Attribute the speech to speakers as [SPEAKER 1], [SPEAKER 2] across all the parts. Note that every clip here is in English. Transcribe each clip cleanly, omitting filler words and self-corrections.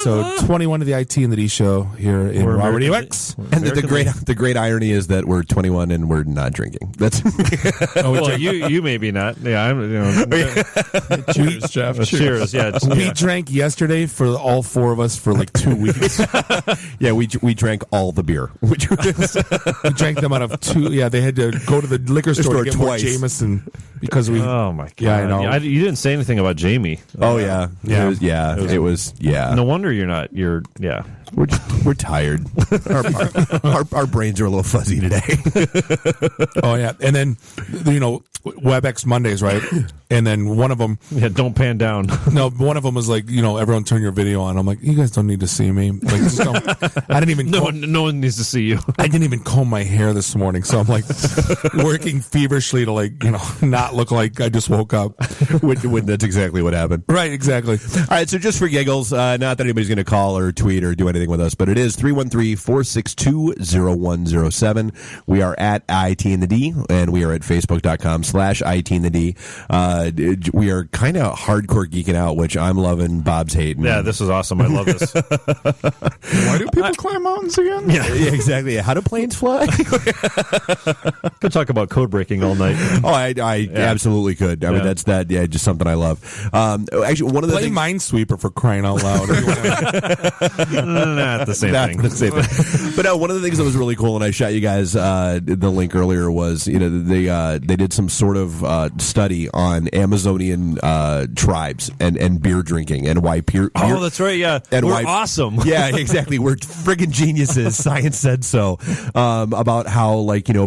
[SPEAKER 1] So 21 of the IT and the D show here in Robert E. Wicks.
[SPEAKER 2] And the great irony is that we're 21 and we're not drinking. That's
[SPEAKER 3] well, you maybe not. Yeah, I'm.
[SPEAKER 1] Cheers, Jeff.
[SPEAKER 3] Cheers. Yeah.
[SPEAKER 1] We drank yesterday for all four of us for like 2 weeks.
[SPEAKER 2] Yeah, we drank all the beer.
[SPEAKER 1] We drank them out of two. Yeah, they had to go to the liquor store to get
[SPEAKER 2] twice.
[SPEAKER 1] more Jameson because we.
[SPEAKER 3] Oh my god!
[SPEAKER 1] Yeah, I know.
[SPEAKER 3] You didn't say anything about Jamie.
[SPEAKER 2] Oh yeah. It was.
[SPEAKER 3] No wonder you're not. Yeah.
[SPEAKER 2] We're tired. Our brains are a little fuzzy today.
[SPEAKER 1] Oh yeah, and then WebEx Mondays, right? And then one of them,
[SPEAKER 3] don't pan down.
[SPEAKER 1] No, one of them was like, everyone turn your video on. I'm like, you guys don't need to see me. Like, just don't. I didn't even.
[SPEAKER 3] No one needs to see you.
[SPEAKER 1] I didn't even comb my hair this morning, so I'm like working feverishly to not look like I just woke up.
[SPEAKER 2] when that's exactly what happened.
[SPEAKER 1] Right, exactly.
[SPEAKER 2] All right, so just for giggles, not that anybody's going to call or tweet or do anything with us, but it is 313-462-0107. We are at IT in the D, and we are at Facebook.com/IT in the D. We are kind of hardcore geeking out, which I'm loving. Bob's hating.
[SPEAKER 3] Yeah, this is awesome. I love this.
[SPEAKER 4] Why do people climb mountains again?
[SPEAKER 2] Yeah, exactly. How do planes fly?
[SPEAKER 3] Could talk about code breaking all night.
[SPEAKER 2] Oh, I absolutely could. I mean, that's just something I love. Actually, one of the
[SPEAKER 1] Play Minesweeper for crying out loud.
[SPEAKER 3] Not the same thing.
[SPEAKER 2] But no, one of the things that was really cool, and I shot you guys the link earlier, was they did some sort of study on Amazonian tribes and beer drinking and why beer.
[SPEAKER 3] Oh, that's right. Yeah,
[SPEAKER 2] and
[SPEAKER 3] we're awesome.
[SPEAKER 2] Yeah, exactly. We're friggin' geniuses. Science said so. About how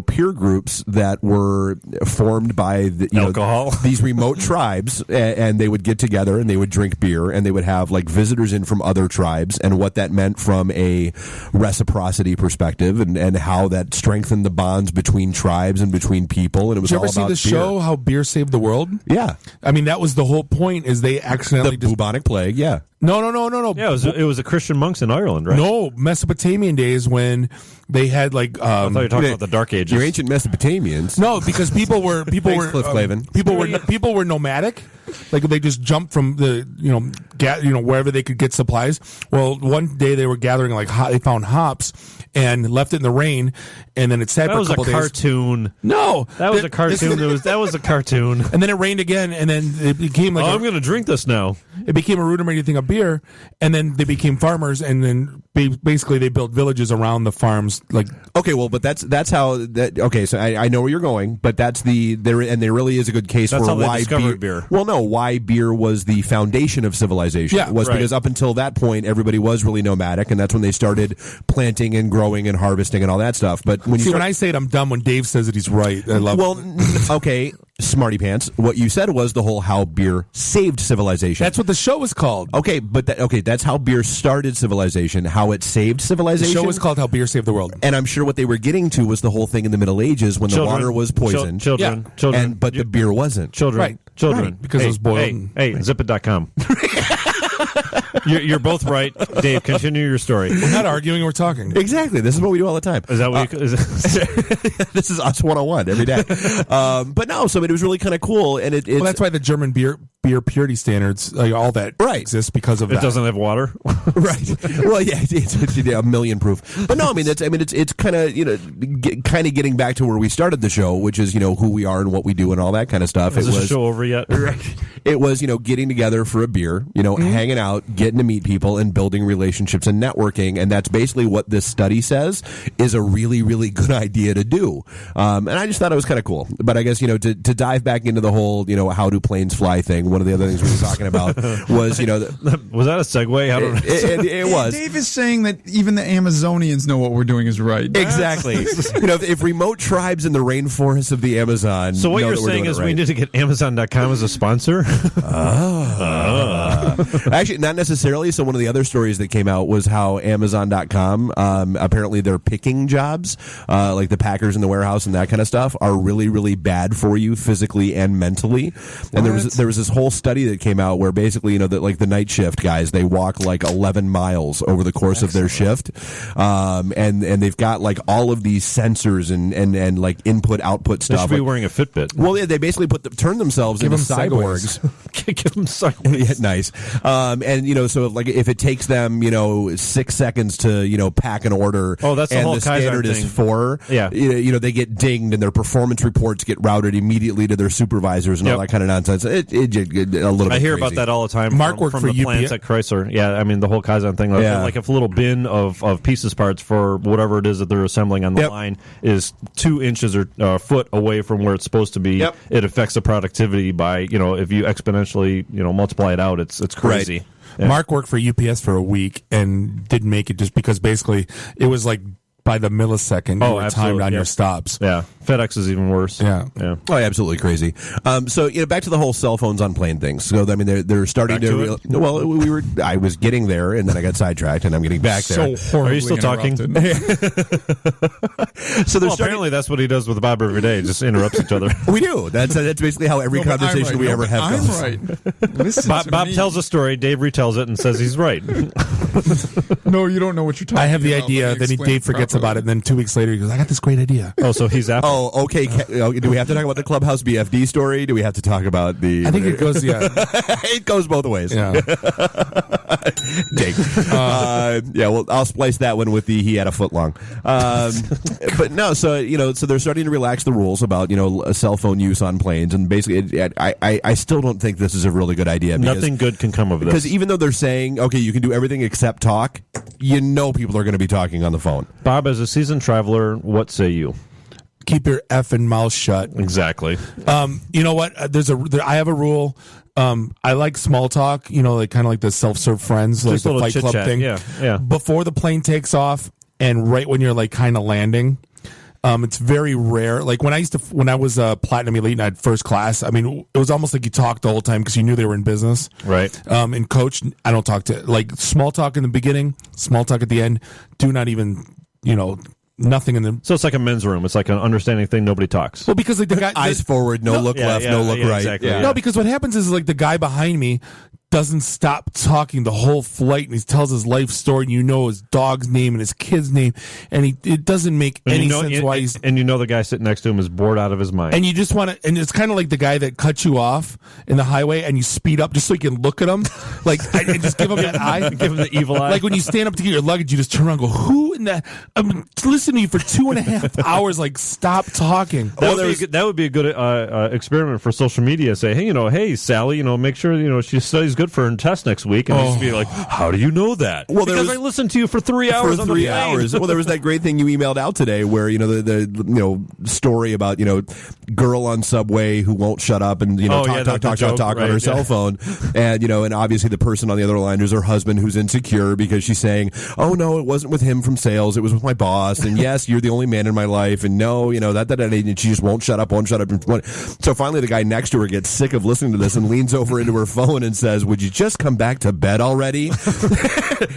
[SPEAKER 2] peer groups that were formed by
[SPEAKER 3] alcohol,
[SPEAKER 2] these remote tribes, and they would get together and they would drink beer and they would have visitors in from other tribes, and what that meant from a reciprocity perspective, and how that strengthened the bonds between tribes and between people. And it was
[SPEAKER 1] Did you
[SPEAKER 2] all
[SPEAKER 1] ever see
[SPEAKER 2] about
[SPEAKER 1] the show How Beer Saved the World?
[SPEAKER 2] Yeah,
[SPEAKER 1] I mean that was the whole point. Is they accidentally
[SPEAKER 2] the bubonic plague? Yeah.
[SPEAKER 1] No.
[SPEAKER 3] Yeah, it was the Christian monks in Ireland, right?
[SPEAKER 1] No, Mesopotamian days when they had
[SPEAKER 3] I thought you were talking about the Dark Ages.
[SPEAKER 2] Your ancient Mesopotamians.
[SPEAKER 1] No, because people were nomadic. Like they just jumped from the wherever they could get supplies. Well, one day they were gathering they found hops and left it in the rain, and then it sat for a couple days.
[SPEAKER 3] That was a cartoon.
[SPEAKER 1] No,
[SPEAKER 3] that was a cartoon. That was a cartoon.
[SPEAKER 1] And then it rained again, and then it became
[SPEAKER 3] I'm going to drink this now.
[SPEAKER 1] It became a rudimentary thing of beer, and then they became farmers, and then basically they built villages around the farms.
[SPEAKER 2] Okay, well, but that's how that. Okay, so I know where you're going, but that's there really is a good case
[SPEAKER 3] that's
[SPEAKER 2] for
[SPEAKER 3] how they
[SPEAKER 2] why
[SPEAKER 3] discovered beer.
[SPEAKER 2] Well, no, why beer was the foundation of civilization.
[SPEAKER 1] Yeah,
[SPEAKER 2] was because up until that point, everybody was really nomadic, and that's when they started planting and growing and harvesting and all that stuff. But when
[SPEAKER 1] when I say it, I'm dumb. When Dave says it, he's right. I love.
[SPEAKER 2] Well, okay, smarty pants. What you said was the whole how beer saved civilization.
[SPEAKER 1] That's what the show was called.
[SPEAKER 2] Okay, but that's how beer started civilization. How it saved civilization.
[SPEAKER 1] The show was called How Beer Saved the World.
[SPEAKER 2] And I'm sure what they were getting to was the whole thing in the Middle Ages when the water was poisoned.
[SPEAKER 3] Children.
[SPEAKER 2] But the beer wasn't.
[SPEAKER 3] Children.
[SPEAKER 1] Because it was boiled.
[SPEAKER 3] Hey, zipit.com. You're both right. Dave, continue your story.
[SPEAKER 1] We're not arguing, we're talking.
[SPEAKER 2] Exactly. This is what we do all the time.
[SPEAKER 3] Is that what
[SPEAKER 2] this is us 101 every day. But no, so it was really kind of cool. And
[SPEAKER 1] that's why the German beer purity standards, all that exists because of that.
[SPEAKER 3] It doesn't have water?
[SPEAKER 2] Right. Well, yeah, it's a million proof. But no, it's kind of, getting back to where we started the show, which is, who we are and what we do and all that kind of stuff.
[SPEAKER 3] Is the show over yet?
[SPEAKER 2] Right. It was, getting together for a beer, hanging out, getting to meet people and building relationships and networking. And that's basically what this study says is a really, really good idea to do. And I just thought it was kind of cool. But I guess, to dive back into the whole, how do planes fly thing, one of the other things we were talking about was,
[SPEAKER 3] was that a segue? I don't know.
[SPEAKER 2] It was.
[SPEAKER 4] Dave is saying that even the Amazonians know what we're doing is right.
[SPEAKER 2] Exactly. If remote tribes in the rainforests of the Amazon.
[SPEAKER 3] So what you're saying is we need to get Amazon.com as a sponsor?
[SPEAKER 2] Actually, not necessarily. So one of the other stories that came out was how Amazon.com, apparently their picking jobs, like the packers in the warehouse and that kind of stuff, are really, really bad for you physically and mentally. And there was this whole study that came out where basically, the night shift guys, they walk 11 miles over the course of their shift. And they've got all of these sensors and input output stuff.
[SPEAKER 3] They should be wearing a Fitbit.
[SPEAKER 2] Well, yeah, they basically turn themselves into cyborgs.
[SPEAKER 3] Give them cyborgs.
[SPEAKER 2] Yeah, nice. And so like if it takes them 6 seconds to pack an order,
[SPEAKER 3] that's the
[SPEAKER 2] and
[SPEAKER 3] whole
[SPEAKER 2] the
[SPEAKER 3] Kaizen
[SPEAKER 2] standard
[SPEAKER 3] thing.
[SPEAKER 2] is 4, they get dinged and their performance reports get routed immediately to their supervisors and all that kind of nonsense. It a little bit
[SPEAKER 3] I hear
[SPEAKER 2] crazy.
[SPEAKER 3] about that all the time.
[SPEAKER 1] Mark worked
[SPEAKER 3] from
[SPEAKER 1] for
[SPEAKER 3] the plants
[SPEAKER 1] UPS.
[SPEAKER 3] at Chrysler. Yeah, I mean the whole Kaizen thing. Like if a little bin of pieces parts for whatever it is that they're assembling on the line is 2 inches or a foot away from where it's supposed to be, it affects the productivity by if you exponentially multiply it out, it's crazy.
[SPEAKER 2] Right.
[SPEAKER 3] Yeah.
[SPEAKER 1] Mark worked for UPS for a week and didn't make it just because basically it was like by the millisecond you were timed on your stops.
[SPEAKER 3] Yeah, FedEx is even worse.
[SPEAKER 1] Yeah.
[SPEAKER 3] Oh,
[SPEAKER 2] absolutely crazy. So back to the whole cell phones on plane thing. So I mean, they're starting
[SPEAKER 3] Back to it?
[SPEAKER 2] I was getting there, and then I got sidetracked, and I'm getting back there.
[SPEAKER 4] So horribly
[SPEAKER 3] Are you still talking?
[SPEAKER 2] So they're
[SPEAKER 3] apparently that's what he does with Bob every day. Just interrupts each other.
[SPEAKER 2] We do. That's basically how every conversation we ever have
[SPEAKER 4] I'm
[SPEAKER 2] goes.
[SPEAKER 4] right. Listen
[SPEAKER 3] Bob
[SPEAKER 4] to me.
[SPEAKER 3] tells a story. Dave retells it and says he's right.
[SPEAKER 4] No, you don't know what you're talking about.
[SPEAKER 1] I have the
[SPEAKER 4] Let me
[SPEAKER 1] idea, then
[SPEAKER 4] explain
[SPEAKER 1] Dave forgets about it, and then 2 weeks later he goes, I got this great idea.
[SPEAKER 3] Oh, so he's after.
[SPEAKER 2] Oh, okay. Do we have to talk about the Clubhouse BFD story? Do we have to talk about the...
[SPEAKER 1] I think it goes,
[SPEAKER 2] It goes both ways.
[SPEAKER 1] Yeah.
[SPEAKER 2] Take. Well, I'll splice that one with the he had a foot long. But no, so they're starting to relax the rules about cell phone use on planes, and basically, I still don't think this is a really good idea.
[SPEAKER 3] Nothing good can come of this.
[SPEAKER 2] Because even though they're saying, okay, you can do everything except talk, people are going to be talking on the phone.
[SPEAKER 3] Bob, as a seasoned traveler, what say you?
[SPEAKER 1] Keep your effing mouth shut.
[SPEAKER 3] Exactly.
[SPEAKER 1] You know what? I have a rule. I like small talk, like kind of like the self-serve friends, like
[SPEAKER 3] Just a
[SPEAKER 1] the
[SPEAKER 3] little
[SPEAKER 1] Fight Club
[SPEAKER 3] chit-chat.
[SPEAKER 1] thing.
[SPEAKER 3] Yeah.
[SPEAKER 1] Before the plane takes off and right when you're like kind of landing, it's very rare. Like when I was a platinum elite and I had first class, I mean, it was almost like you talked the whole time because you knew they were in business.
[SPEAKER 3] Right.
[SPEAKER 1] In coach, I don't talk to, like, small talk in the beginning, small talk at the end. Do not even, nothing in the.
[SPEAKER 3] So it's like a men's room. It's like an understanding thing. Nobody talks.
[SPEAKER 1] Well, because like the guy
[SPEAKER 2] Eyes forward, no look left, no look right.
[SPEAKER 3] Exactly.
[SPEAKER 2] Yeah.
[SPEAKER 1] No, because what happens is like the guy behind me doesn't stop talking the whole flight, and he tells his life story, and his dog's name and his kid's name, and it doesn't make any sense why he's.
[SPEAKER 3] And the guy sitting next to him is bored out of his mind.
[SPEAKER 1] And you just want to, and it's kind of like the guy that cuts you off in the highway, and you speed up just so you can look at him, like and just give him that eye,
[SPEAKER 3] Give him the evil eye.
[SPEAKER 1] Like when you stand up to get your luggage, you just turn around and go, "Who in the? I'm listening to you for 2.5 hours. Like, stop talking."
[SPEAKER 3] That would be a good experiment for social media. Say, hey, Sally, make sure she studies good for her test next week, and just be like, how do you know that?
[SPEAKER 2] Well,
[SPEAKER 3] because I listened to you for 3 hours.
[SPEAKER 2] For
[SPEAKER 3] on
[SPEAKER 2] 3
[SPEAKER 3] the plane.
[SPEAKER 2] hours. Well, there was that great thing you emailed out today, where the story about girl on subway who won't shut up and talk on her cell phone, and and obviously the person on the other line is her husband who's insecure because she's saying, oh no, it wasn't with him from sales, it was with my boss, and yes, you're the only man in my life, and no, that and she just won't shut up. So finally, the guy next to her gets sick of listening to this and leans over into her phone and says, "Would you just come back to bed already?"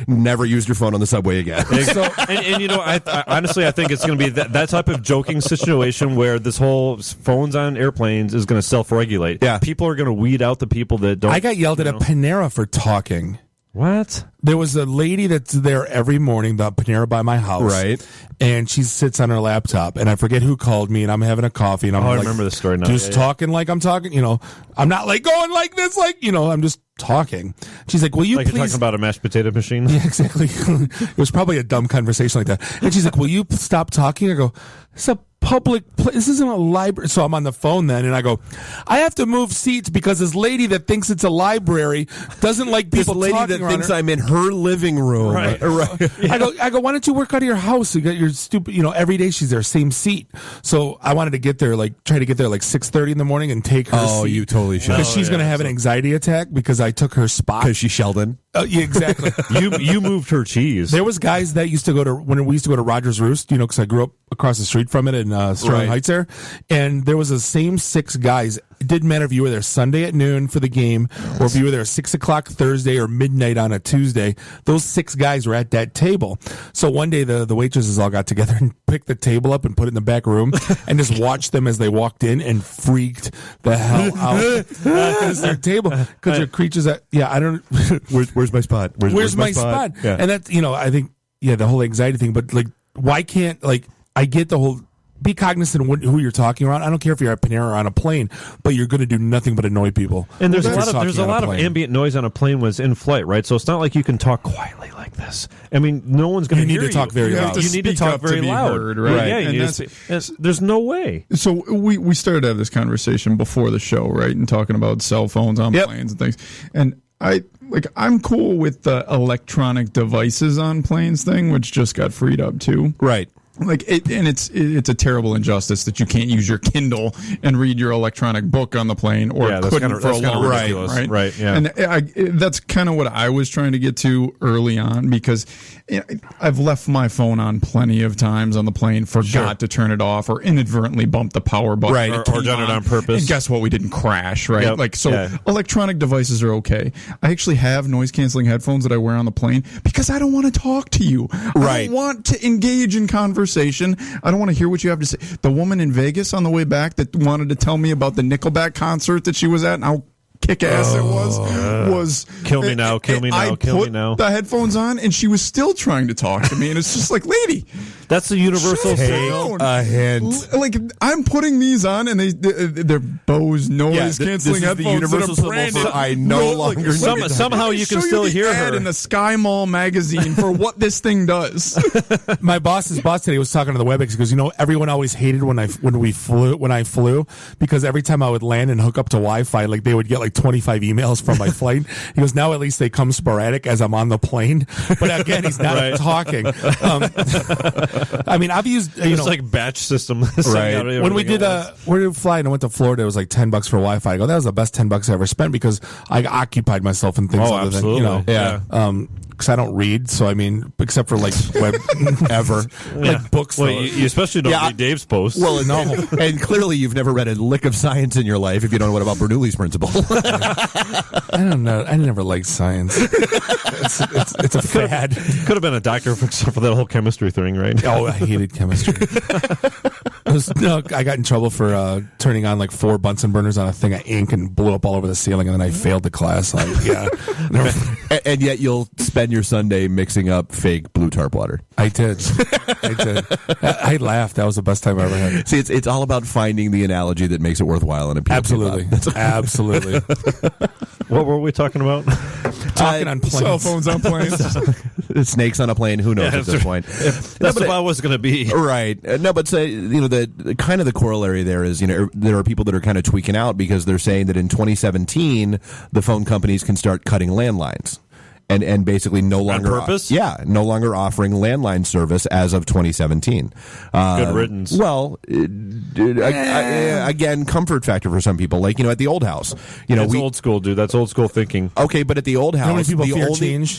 [SPEAKER 2] Never used your phone on the subway again.
[SPEAKER 3] I honestly, I think it's going to be that type of joking situation where this whole phones on airplanes is going to self-regulate.
[SPEAKER 2] Yeah.
[SPEAKER 3] People are going to weed out the people that don't.
[SPEAKER 1] I got yelled at Panera for talking.
[SPEAKER 3] What?
[SPEAKER 1] There was a lady that's there every morning, the Panera by my house.
[SPEAKER 2] Right.
[SPEAKER 1] And she sits on her laptop, and I forget who called me, and I'm having a coffee, and I'm
[SPEAKER 3] I
[SPEAKER 1] like,
[SPEAKER 3] remember this story now.
[SPEAKER 1] Just talking like I'm talking, I'm not like going like this, like, I'm just talking. She's like, will you
[SPEAKER 3] Like
[SPEAKER 1] please.
[SPEAKER 3] you're talking about a mashed potato machine?
[SPEAKER 1] Yeah, exactly. It was probably a dumb conversation like that. And she's like, will you stop talking? I go, it's a public place. This isn't a library. So I'm on the phone then, and I go, I have to move seats because this lady that thinks it's a library doesn't like people
[SPEAKER 2] This lady
[SPEAKER 1] talking
[SPEAKER 2] that
[SPEAKER 1] around
[SPEAKER 2] thinks
[SPEAKER 1] her.
[SPEAKER 2] I'm in her living room.
[SPEAKER 3] Right.
[SPEAKER 1] I go, why don't you work out of your house? You got your stupid, every day she's there, same seat. So I wanted to get there, try to get there 6:30 in the morning and take her seat.
[SPEAKER 2] You totally should.
[SPEAKER 1] Because she's going to have an anxiety attack because I took her spot.
[SPEAKER 2] Because she's Sheldon.
[SPEAKER 1] Yeah, exactly.
[SPEAKER 3] You moved her cheese.
[SPEAKER 1] There was guys that used to go to, when we used to go to Rogers Roost, because I grew up across the street from it in Sterling
[SPEAKER 2] Right.
[SPEAKER 1] Heights there. And there was the same 6 guys. It didn't matter if you were there Sunday at noon for the game or if you were there 6 o'clock Thursday or midnight on a Tuesday. Those 6 guys were at that table. So one day the waitresses all got together and picked the table up and put it in the back room and just watched them as they walked in and freaked the hell out. Because their table, because they're creatures that, I don't.
[SPEAKER 2] Where's my spot?
[SPEAKER 1] Where's my spot?
[SPEAKER 2] Yeah.
[SPEAKER 1] And that, I think, the whole anxiety thing, but why can't, I get the whole be cognizant of who you're talking around. I don't care if you're at Panera or on a plane, but you're going to do nothing but annoy people.
[SPEAKER 3] And there's a lot of ambient noise on a plane when it's in flight, right? So it's not like you can talk quietly like this. I mean, no one's going to hear you.
[SPEAKER 1] You need to talk very loud.
[SPEAKER 4] You need to talk very loud,
[SPEAKER 3] heard, right? Yeah, and there's no way.
[SPEAKER 4] So we started to have this conversation before the show, right? And talking about cell phones on planes and things. And I'm cool with the electronic devices on planes thing, which just got freed up too.
[SPEAKER 2] Right.
[SPEAKER 4] It's a terrible injustice that you can't use your Kindle and read your electronic book on the plane, or couldn't for a long time.
[SPEAKER 3] Right. Yeah.
[SPEAKER 4] And that's kind of what I was trying to get to early on, because I've left my phone on plenty of times on the plane, forgot to turn it off, or inadvertently bumped the power button,
[SPEAKER 2] right,
[SPEAKER 3] or done it on purpose.
[SPEAKER 4] And guess what? We didn't crash, right?
[SPEAKER 3] Yep.
[SPEAKER 4] Electronic devices are okay. I actually have noise canceling headphones that I wear on the plane because I don't want to talk to you.
[SPEAKER 2] Right.
[SPEAKER 4] I don't want to engage in conversation. I don't want to hear what you have to say. The woman in Vegas on the way back that wanted to tell me about the Nickelback concert that she was at and how kick-ass it was
[SPEAKER 3] kill me now, kill me now, kill me now.
[SPEAKER 4] The headphones on, and she was still trying to talk to me, and it's just like, lady,
[SPEAKER 3] that's the universal
[SPEAKER 4] signal.
[SPEAKER 2] A hint.
[SPEAKER 4] Like, I'm putting these on, and they're Bose noise canceling headphones.
[SPEAKER 2] The universal symbol for I no longer.
[SPEAKER 3] Somehow you can still hear her
[SPEAKER 4] in the Sky Mall magazine for what this thing does.
[SPEAKER 1] My boss's boss today was talking to the WebEx. He goes, everyone always hated when I flew, because every time I would land and hook up to Wi-Fi, like they would get like 25 emails from my flight. He goes, now at least they come sporadic as I'm on the plane. But again, he's not talking. I mean, I've used
[SPEAKER 3] it's like batch system.
[SPEAKER 2] Right.
[SPEAKER 1] When we did fly and I went to Florida, it was like $10 for Wi-Fi. I go, that was the best $10 I ever spent, because I occupied myself in things other than because I don't read, so I mean, except for like web ever, like books.
[SPEAKER 3] Well, you especially don't read Dave's posts.
[SPEAKER 2] Well, no, and clearly you've never read a lick of science in your life if you don't know what about Bernoulli's principle.
[SPEAKER 1] I don't know. I never liked science. It's a fad.
[SPEAKER 3] Could have been a doctor except for that whole chemistry thing, right?
[SPEAKER 1] Oh, I hated chemistry. I got in trouble for turning on like 4 Bunsen burners on a thing of ink and blew up all over the ceiling, and then I failed the class.
[SPEAKER 2] And yet you'll spend your Sunday mixing up fake blue tarp water.
[SPEAKER 1] I did. I laughed. That was the best time I ever had.
[SPEAKER 2] See, it's all about finding the analogy that makes it worthwhile in a PLP.
[SPEAKER 1] Absolutely.
[SPEAKER 3] What were we talking about?
[SPEAKER 1] Talking on planes.
[SPEAKER 4] Cell phones on planes.
[SPEAKER 2] Snakes on a plane. Who knows at this point?
[SPEAKER 3] That's what I was going to be.
[SPEAKER 2] Right. No, but the kind of the corollary there is, there are people that are kind of tweaking out because they're saying that in 2017, the phone companies can start cutting landlines. And basically no longer
[SPEAKER 3] on purpose?
[SPEAKER 2] No longer offering landline service as of 2017.
[SPEAKER 3] Good riddance.
[SPEAKER 2] Well, again, comfort factor for some people. Like at the old house,
[SPEAKER 3] that's old school, dude. That's old school thinking.
[SPEAKER 2] Okay, but at the old house,
[SPEAKER 1] how many people fear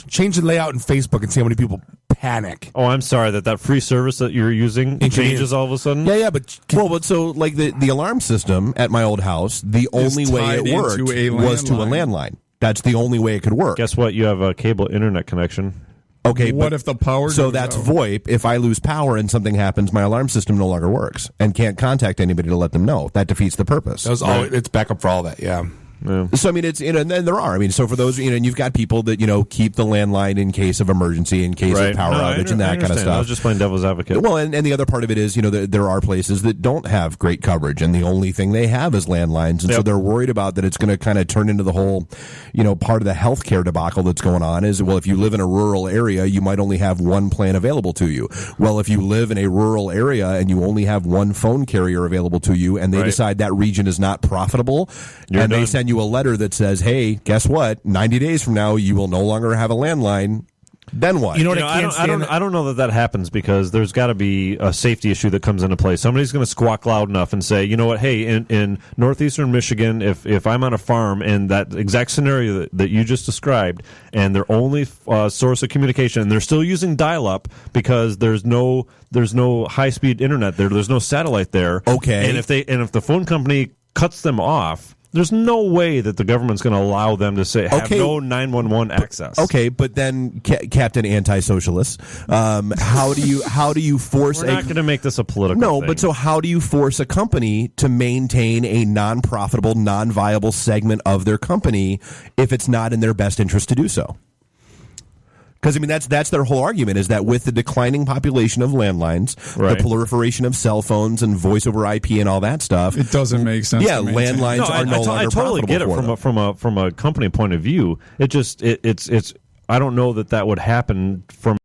[SPEAKER 1] change the layout in Facebook and see how many people panic.
[SPEAKER 3] Oh, I'm sorry that free service that you're using changes all of a sudden.
[SPEAKER 1] Yeah, but
[SPEAKER 2] so like the alarm system at my old house, the only way it worked was to a landline. That's the only way it could work.
[SPEAKER 3] Guess what? You have a cable internet connection.
[SPEAKER 2] Okay,
[SPEAKER 4] what if the power?
[SPEAKER 2] So that's VoIP. If I lose power and something happens, my alarm system no longer works and can't contact anybody to let them know. That defeats the purpose.
[SPEAKER 1] That was it's backup for all that. Yeah.
[SPEAKER 3] Yeah.
[SPEAKER 2] So I mean, it's and then there are. I mean, so for those and you've got people that keep the landline in case of emergency, in case of power outage, and that kind of stuff.
[SPEAKER 3] I was just playing devil's advocate.
[SPEAKER 2] Well, and the other part of it is there are places that don't have great coverage, and the only thing they have is landlines, and so they're worried about that it's going to kind of turn into the whole part of the healthcare debacle that's going on. Is if you live in a rural area, you might only have one plan available to you. Well, if you live in a rural area and you only have one phone carrier available to you, and they decide that region is not profitable, and they send you a letter that says, hey, guess what? 90 days from now, you will no longer have a landline. Then what?
[SPEAKER 3] I don't know that happens because there's got to be a safety issue that comes into play. Somebody's going to squawk loud enough and say, you know what? Hey, in northeastern Michigan, if I'm on a farm and that exact scenario that you just described, and their only source of communication, and they're still using dial-up because there's no high-speed internet there, there's no satellite there.
[SPEAKER 2] Okay,
[SPEAKER 3] and if the phone company cuts them off, there's no way that the government's going to allow them to say have no 911 access.
[SPEAKER 2] Okay, but then Captain Anti-Socialist, how do you force?
[SPEAKER 3] We're not going to make this a political thing.
[SPEAKER 2] But so how do you force a company to maintain a non-profitable, non-viable segment of their company if it's not in their best interest to do so? Because, I mean, that's their whole argument, is that with the declining population of landlines, the proliferation of cell phones and voice over IP and all that stuff,
[SPEAKER 4] it doesn't make sense.
[SPEAKER 2] Yeah, landlines are no longer
[SPEAKER 3] I totally get it from a company point of view. It's I don't know that would happen from